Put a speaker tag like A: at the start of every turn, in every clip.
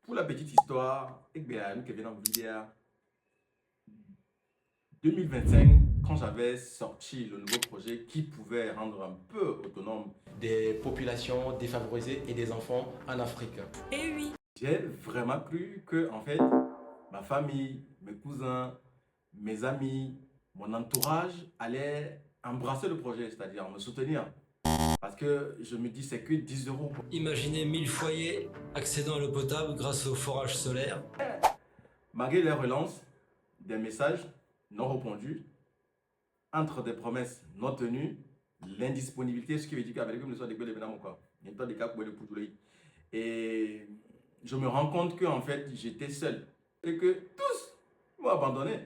A: Pour la petite histoire, ik ben Kevin en vidéo 2025, quand j'avais sorti le nouveau projet qui pouvait rendre un peu autonome
B: des populations défavorisées et des enfants en Afrique.
C: Eh oui.
A: j'ai vraiment cru que en fait, ma famille, mes cousins, mes amis, mon entourage allait embrasser le projet, c'est-à-dire me soutenir. Parce que je me dis, c'est que 10 euros.
D: Imaginez 1000 foyers accédant à l'eau potable grâce au forage solaire.
A: Malgré les relances, des messages non répondus, entre des promesses non tenues, l'indisponibilité, ce qui veut dire qu'avec nous sommes des événements quoi. Il y a des cas pour le poulet. Et je me rends compte que en fait, j'étais seul et que tous m'ont abandonné.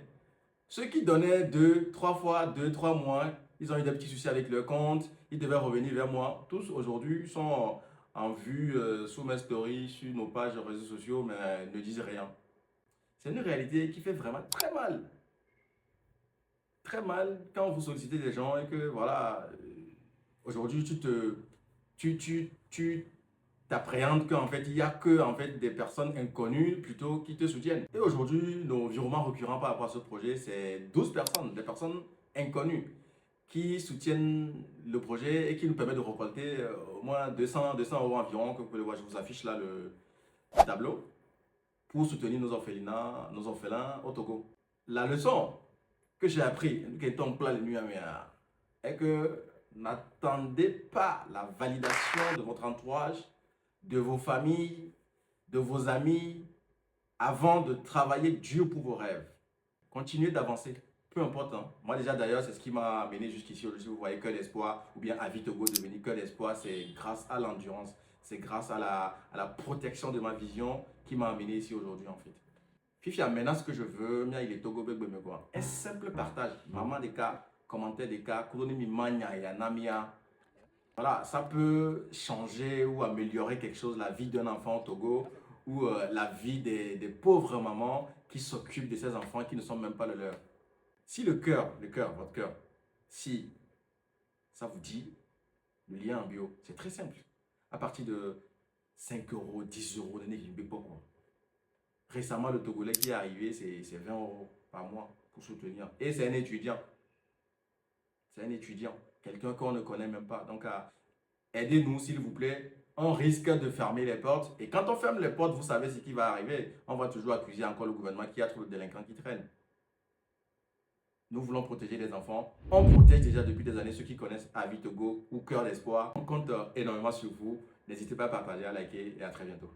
A: Ceux qui donnaient 2, 3 fois, 2, 3 mois, ils ont eu des petits soucis avec leur compte, ils devaient revenir vers moi. Tous aujourd'hui sont en vue sous mes stories, sur nos pages réseaux sociaux, mais ne disent rien. C'est une réalité qui fait vraiment très mal. Très mal quand vous sollicitez des gens et que voilà, aujourd'hui tu t'appréhendes qu'en fait il n'y a que en fait des personnes inconnues plutôt qui te soutiennent. Et aujourd'hui, nos virements récurrents par rapport à ce projet, c'est 12 personnes, des personnes inconnues qui soutiennent le projet et qui nous permettent de récolter au moins 200 euros environ, que vous pouvez le voir, je vous affiche là le tableau, pour soutenir nos orphelins au Togo. La leçon que j'ai appris, qui est en plein les nuits est que n'attendez pas la validation de votre entourage, de vos familles, de vos amis, avant de travailler dur pour vos rêves. Continuez d'avancer, peu importe. Hein. Moi déjà d'ailleurs, c'est ce qui m'a amené jusqu'ici. Aujourd'hui, vous voyez Cœur d'Espoir ou bien Avis Togo devenir Cœur d'Espoir, c'est grâce à l'endurance, c'est grâce à la protection de ma vision qui m'a amené ici aujourd'hui en fait. Fifia, maintenant ce que je veux, il est Togo Bebe quoi. Un simple partage, maman des cas, commentaire des cas, mi mania et anamia. Voilà, ça peut changer ou améliorer quelque chose, la vie d'un enfant au Togo ou la vie des pauvres mamans qui s'occupent de ces enfants qui ne sont même pas le leur. Si votre cœur, si ça vous dit, le lien en bio, c'est très simple. À partir de 5 euros, 10 euros, quoi. Récemment, le Togolais qui est arrivé, c'est 20 euros par mois pour soutenir. Et c'est un étudiant. C'est un étudiant. Quelqu'un qu'on ne connaît même pas. Donc, aidez-nous, s'il vous plaît. On risque de fermer les portes. Et quand on ferme les portes, vous savez ce qui va arriver. On va toujours accuser encore le gouvernement qui a trop de délinquants qui traînent. Nous voulons protéger les enfants. On protège déjà depuis des années ceux qui connaissent Avis Togo ou Cœur d'Espoir. On compte énormément sur vous. N'hésitez pas à partager, à liker et à très bientôt.